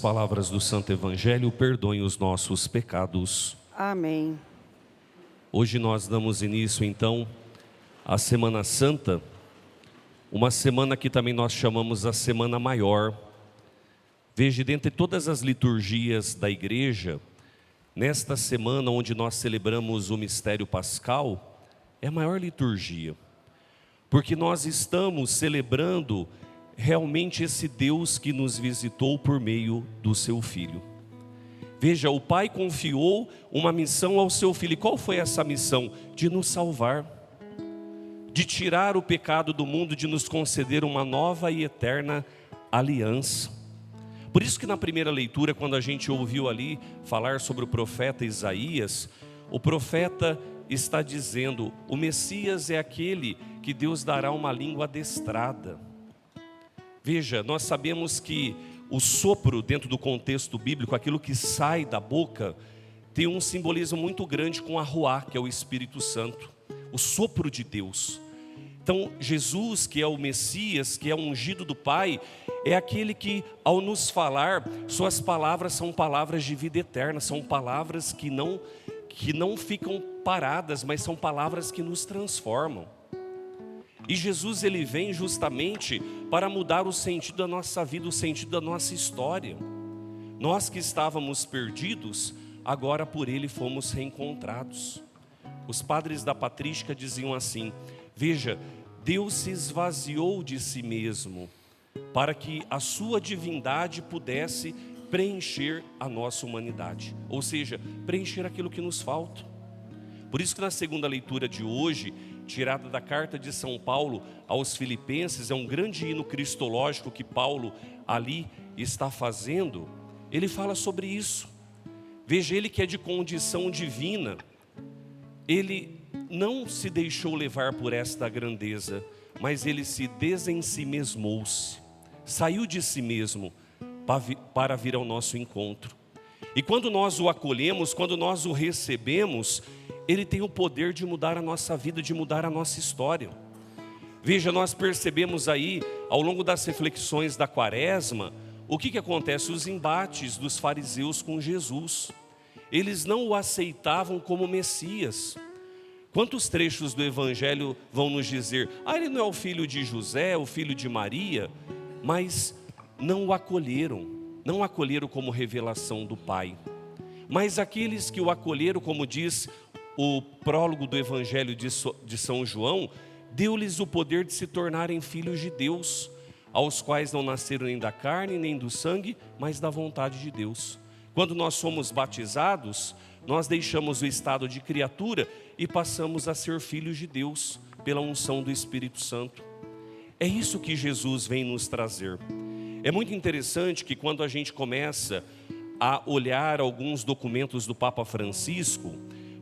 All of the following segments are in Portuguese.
palavras do Santo Evangelho perdoem os nossos pecados. Amém. Hoje nós damos início então à Semana Santa, uma semana que também nós chamamos a Semana Maior. Veja, dentre todas as liturgias da igreja, nesta semana onde nós celebramos o mistério pascal, é a maior liturgia, porque nós estamos celebrando realmente esse Deus que nos visitou por meio do seu Filho. Veja, o Pai confiou uma missão ao seu Filho. E qual foi essa missão? De nos salvar, de tirar o pecado do mundo, de nos conceder uma nova e eterna aliança. Por isso que na primeira leitura, quando a gente ouviu ali falar sobre o profeta Isaías, o profeta está dizendo: o Messias é aquele que Deus dará uma língua adestrada. Veja, nós sabemos que o sopro, dentro do contexto bíblico, aquilo que sai da boca, tem um simbolismo muito grande com a Ruá, que é o Espírito Santo, o sopro de Deus. Então, Jesus, que é o Messias, que é o ungido do Pai, é aquele que, ao nos falar, suas palavras são palavras de vida eterna, são palavras que não ficam paradas, mas são palavras que nos transformam. E Jesus, ele vem justamente para mudar o sentido da nossa vida, o sentido da nossa história. Nós que estávamos perdidos, agora por ele fomos reencontrados. Os padres da patrística diziam assim: veja, Deus se esvaziou de si mesmo, para que a sua divindade pudesse preencher a nossa humanidade. Ou seja, preencher aquilo que nos falta. Por isso que na segunda leitura de hoje, tirada da carta de São Paulo aos Filipenses, é um grande hino cristológico que Paulo ali está fazendo. Ele fala sobre isso. Veja, ele que é de condição divina, ele não se deixou levar por esta grandeza, mas ele se desensimesmou-se, saiu de si mesmo para vir ao nosso encontro. E quando nós o acolhemos, quando nós o recebemos, ele tem o poder de mudar a nossa vida, de mudar a nossa história. Veja, nós percebemos aí, ao longo das reflexões da Quaresma, o que acontece? Os embates dos fariseus com Jesus. Eles não o aceitavam como Messias. Quantos trechos do Evangelho vão nos dizer: ele não é o filho de José, o filho de Maria, mas não o acolheram, não acolheram como revelação do Pai. Mas aqueles que o acolheram, como diz o prólogo do Evangelho de São João, deu-lhes o poder de se tornarem filhos de Deus, aos quais não nasceram nem da carne, nem do sangue, mas da vontade de Deus. Quando nós somos batizados, nós deixamos o estado de criatura e passamos a ser filhos de Deus, pela unção do Espírito Santo. É isso que Jesus vem nos trazer. É muito interessante que quando a gente começa a olhar alguns documentos do Papa Francisco,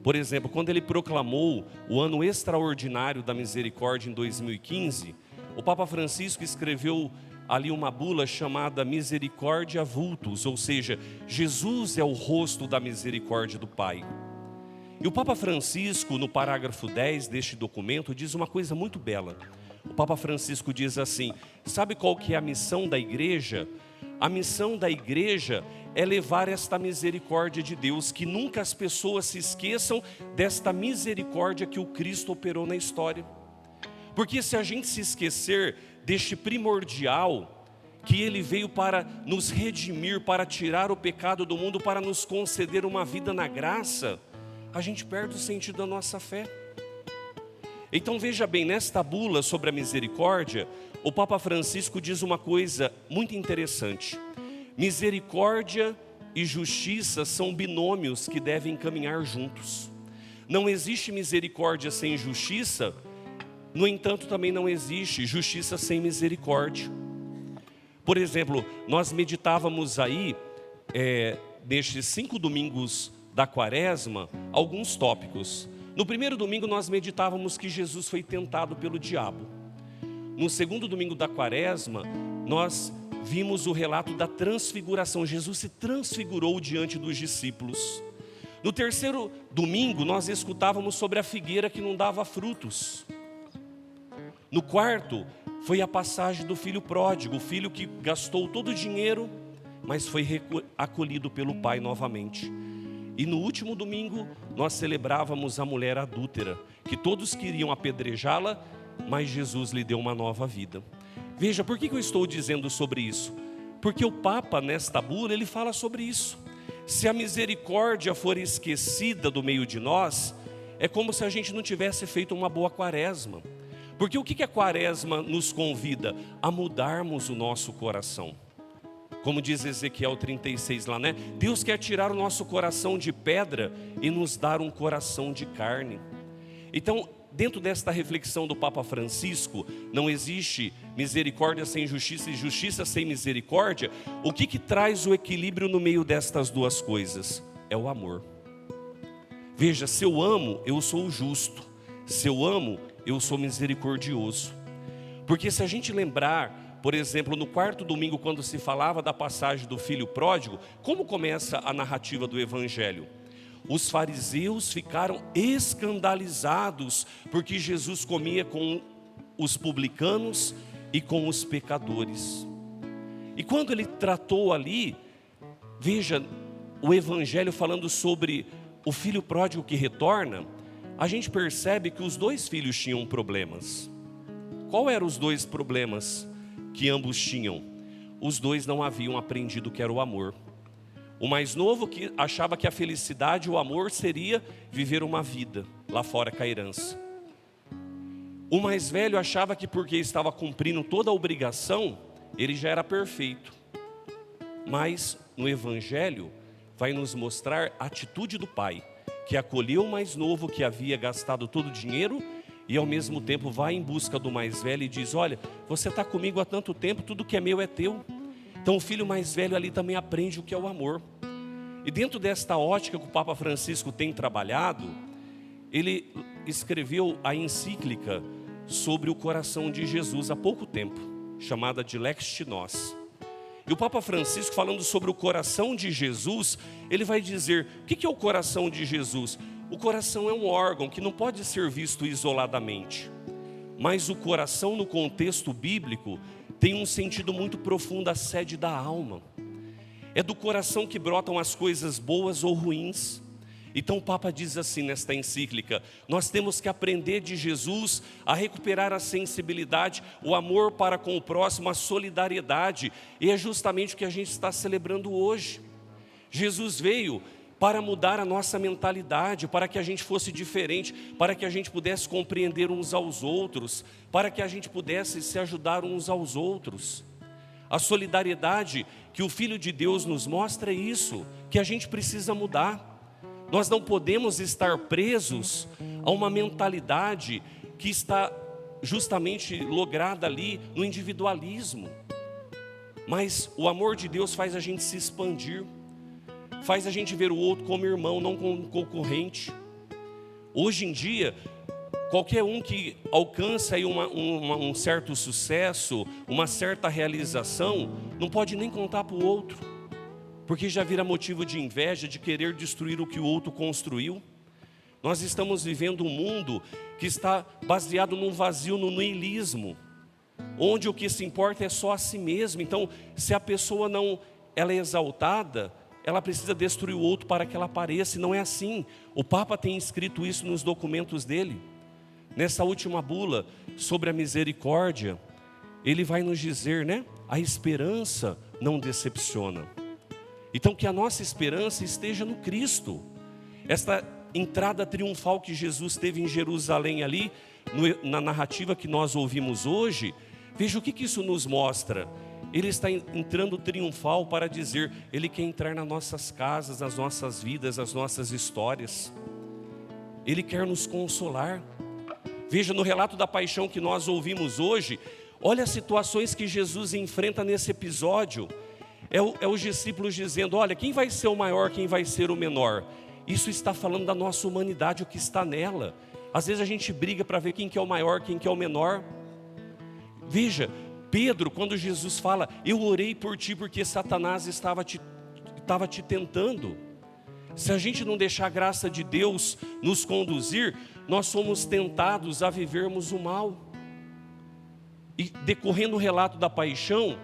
por exemplo, quando ele proclamou o ano extraordinário da misericórdia em 2015, o Papa Francisco escreveu ali uma bula chamada Misericordia Vultus, ou seja, Jesus é o rosto da misericórdia do Pai. E o Papa Francisco, no parágrafo 10 deste documento, diz uma coisa muito bela. O Papa Francisco diz assim: sabe qual que é a missão da igreja? A missão da igreja é levar esta misericórdia de Deus, que nunca as pessoas se esqueçam desta misericórdia que o Cristo operou na história. Porque se a gente se esquecer deste primordial, que ele veio para nos redimir, para tirar o pecado do mundo, para nos conceder uma vida na graça, a gente perde o sentido da nossa fé. Então veja bem, nesta bula sobre a misericórdia, o Papa Francisco diz uma coisa muito interessante: misericórdia e justiça são binômios que devem caminhar juntos. Não existe misericórdia sem justiça, no entanto também não existe justiça sem misericórdia. Por exemplo, nós meditávamos aí, nestes 5 domingos da Quaresma, alguns tópicos. No primeiro domingo nós meditávamos que Jesus foi tentado pelo diabo. No segundo domingo da Quaresma, nós vimos o relato da transfiguração. Jesus se transfigurou diante dos discípulos. No terceiro domingo, nós escutávamos sobre a figueira que não dava frutos. No quarto, foi a passagem do filho pródigo, o filho que gastou todo o dinheiro mas foi acolhido pelo Pai novamente. E no último domingo, nós celebrávamos a mulher adúltera, que todos queriam apedrejá-la, mas Jesus lhe deu uma nova vida. Veja, por que eu estou dizendo sobre isso? Porque o Papa, nesta bula, ele fala sobre isso. Se a misericórdia for esquecida do meio de nós, é como se a gente não tivesse feito uma boa quaresma. Porque o que a quaresma nos convida? A mudarmos o nosso coração. Como diz Ezequiel 36 lá, né? Deus quer tirar o nosso coração de pedra e nos dar um coração de carne. Então, dentro desta reflexão do Papa Francisco, não existe misericórdia sem justiça e justiça sem misericórdia. O que traz o equilíbrio no meio destas duas coisas? É o amor. Veja, se eu amo, eu sou justo. Se eu amo, eu sou misericordioso. Porque se a gente lembrar, por exemplo, no quarto domingo, quando se falava da passagem do filho pródigo, como começa a narrativa do Evangelho? Os fariseus ficaram escandalizados porque Jesus comia com os publicanos e com os pecadores. E quando ele tratou ali, veja, o Evangelho falando sobre o filho pródigo que retorna, a gente percebe que os dois filhos tinham problemas. Qual eram os dois problemas que ambos tinham? Os dois não haviam aprendido o que era o amor. O mais novo que achava que a felicidade, o amor seria viver uma vida lá fora com a herança. O mais velho achava que porque estava cumprindo toda a obrigação, ele já era perfeito. Mas no Evangelho vai nos mostrar a atitude do pai, que acolheu o mais novo que havia gastado todo o dinheiro e ao mesmo tempo vai em busca do mais velho e diz: olha, você está comigo há tanto tempo, tudo que é meu é teu. Então o filho mais velho ali também aprende o que é o amor. E dentro desta ótica que o Papa Francisco tem trabalhado, ele escreveu a encíclica sobre o coração de Jesus há pouco tempo, chamada de Lectio Nos. E o Papa Francisco, falando sobre o coração de Jesus, ele vai dizer: o que é o coração de Jesus? O coração é um órgão que não pode ser visto isoladamente. Mas o coração, no contexto bíblico, tem um sentido muito profundo, a sede da alma. É do coração que brotam as coisas boas ou ruins. Então o Papa diz assim nesta encíclica: nós temos que aprender de Jesus a recuperar a sensibilidade, o amor para com o próximo, a solidariedade. E é justamente o que a gente está celebrando hoje. Jesus veio para mudar a nossa mentalidade, para que a gente fosse diferente, para que a gente pudesse compreender uns aos outros, para que a gente pudesse se ajudar uns aos outros. A solidariedade que o Filho de Deus nos mostra é isso, que a gente precisa mudar. Nós não podemos estar presos a uma mentalidade que está justamente lograda ali no individualismo. Mas o amor de Deus faz a gente se expandir, faz a gente ver o outro como irmão, não como concorrente. Hoje em dia, qualquer um que alcança aí um certo sucesso, uma certa realização, não pode nem contar para o outro, porque já vira motivo de inveja, de querer destruir o que o outro construiu. Nós estamos vivendo um mundo que está baseado num vazio, no niilismo, onde o que se importa é só a si mesmo. Então, se a pessoa ela é exaltada, ela precisa destruir o outro para que ela apareça, e não é assim. O Papa tem escrito isso nos documentos dele. Nessa última bula sobre a misericórdia, ele vai nos dizer, né? A esperança não decepciona. Então que a nossa esperança esteja no Cristo. Esta entrada triunfal que Jesus teve em Jerusalém ali, na narrativa que nós ouvimos hoje, veja o que isso nos mostra. Ele está entrando triunfal para dizer, Ele quer entrar nas nossas casas, nas nossas vidas, nas nossas histórias. Ele quer nos consolar. Veja, no relato da paixão que nós ouvimos hoje, olha as situações que Jesus enfrenta nesse episódio. É os discípulos dizendo, olha, quem vai ser o maior, quem vai ser o menor? Isso está falando da nossa humanidade, o que está nela. Às vezes a gente briga para ver quem que é o maior, quem que é o menor. Veja, Pedro, quando Jesus fala, eu orei por ti porque Satanás estava te tentando. Se a gente não deixar a graça de Deus nos conduzir, nós somos tentados a vivermos o mal. E decorrendo o relato da paixão,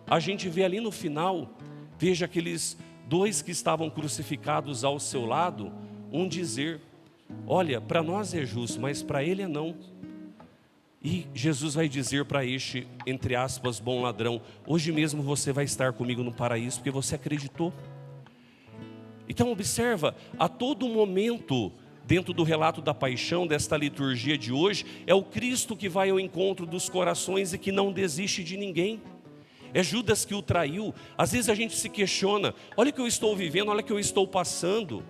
a gente vê ali no final, veja aqueles dois que estavam crucificados ao seu lado, um dizer: olha, para nós é justo, mas para ele é não. E Jesus vai dizer para este, entre aspas, bom ladrão: hoje mesmo você vai estar comigo no paraíso, porque você acreditou. Então observa, a todo momento, dentro do relato da paixão, desta liturgia de hoje, é o Cristo que vai ao encontro dos corações e que não desiste de ninguém. É Judas que o traiu. Às vezes a gente se questiona: olha o que eu estou vivendo, olha o que eu estou passando.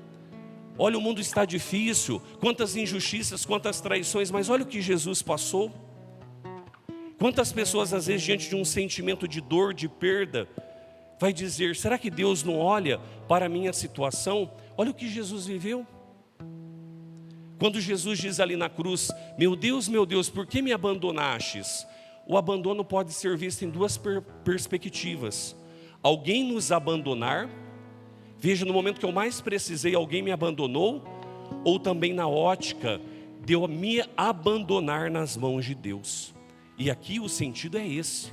Olha, o mundo está difícil, quantas injustiças, quantas traições, mas olha o que Jesus passou. Quantas pessoas, às vezes, diante de um sentimento de dor, de perda, vai dizer: será que Deus não olha para a minha situação? Olha o que Jesus viveu. Quando Jesus diz ali na cruz: meu Deus, por que me abandonastes? O abandono pode ser visto em duas perspectivas. Alguém nos abandonar, veja, no momento que eu mais precisei, alguém me abandonou, ou também na ótica de eu me abandonar nas mãos de Deus. E aqui o sentido é esse.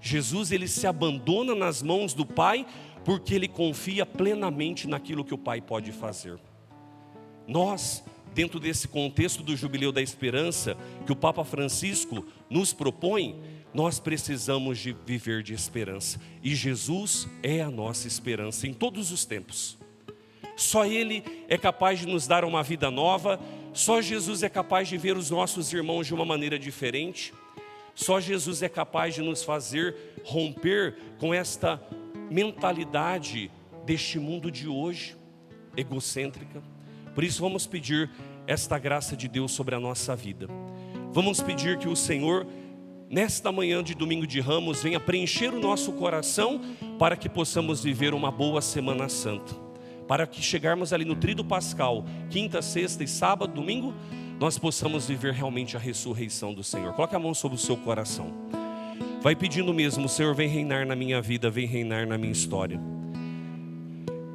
Jesus, ele se abandona nas mãos do Pai, porque ele confia plenamente naquilo que o Pai pode fazer. Nós, dentro desse contexto do Jubileu da Esperança, que o Papa Francisco nos propõe, nós precisamos de viver de esperança. E Jesus é a nossa esperança em todos os tempos. Só Ele é capaz de nos dar uma vida nova, só Jesus é capaz de ver os nossos irmãos de uma maneira diferente. Só Jesus é capaz de nos fazer romper com esta mentalidade deste mundo de hoje, egocêntrica. Por isso vamos pedir esta graça de Deus sobre a nossa vida. Vamos pedir que o Senhor, nesta manhã de domingo de Ramos, venha preencher o nosso coração para que possamos viver uma boa Semana Santa. Para que chegarmos ali no tríduo pascal, quinta, sexta e sábado, domingo, nós possamos viver realmente a ressurreição do Senhor. Coloque a mão sobre o seu coração. Vai pedindo mesmo: Senhor, vem reinar na minha vida, vem reinar na minha história.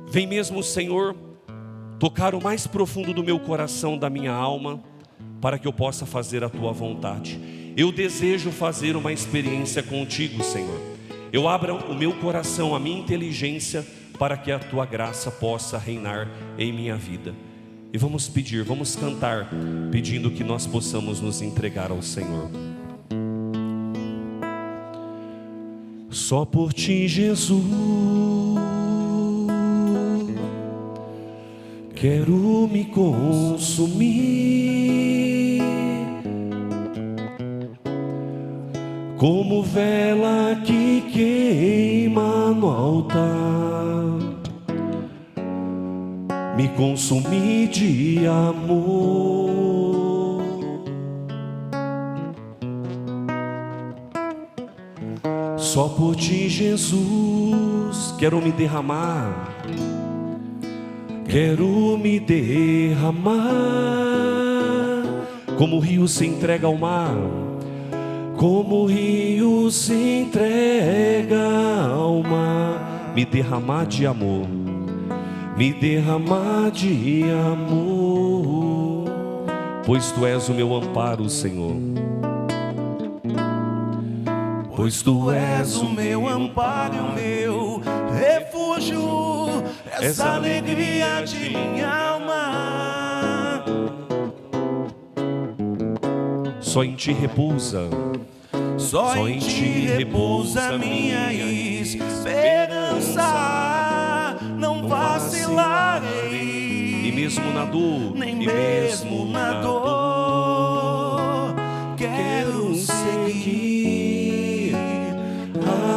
Vem mesmo, Senhor, tocar o mais profundo do meu coração, da minha alma, para que eu possa fazer a Tua vontade. Eu desejo fazer uma experiência contigo, Senhor. Eu abro o meu coração, a minha inteligência, para que a Tua graça possa reinar em minha vida. E vamos pedir, vamos cantar, pedindo que nós possamos nos entregar ao Senhor. Só por Ti, Jesus, quero me consumir, como vela que queima no altar. Me consumi de amor, só por Ti, Jesus, quero me derramar, quero me derramar, como o rio se entrega ao mar, como o rio se entrega ao mar. Me derramar de amor, me derramar de amor, pois Tu és o meu amparo, Senhor. Pois Tu és o meu amparo e o meu refúgio, essa alegria de minha alma. Só em Ti repousa, só em Ti repousa minha esperança. Não vacilarei, e mesmo na dor, nem mesmo na dor, quero seguir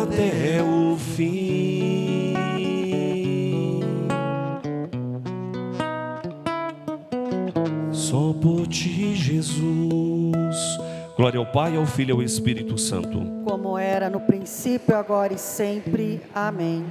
até o fim. Só por Ti, Jesus. Glória ao Pai, ao Filho e ao Espírito Santo, como era no princípio, agora e sempre. Amém.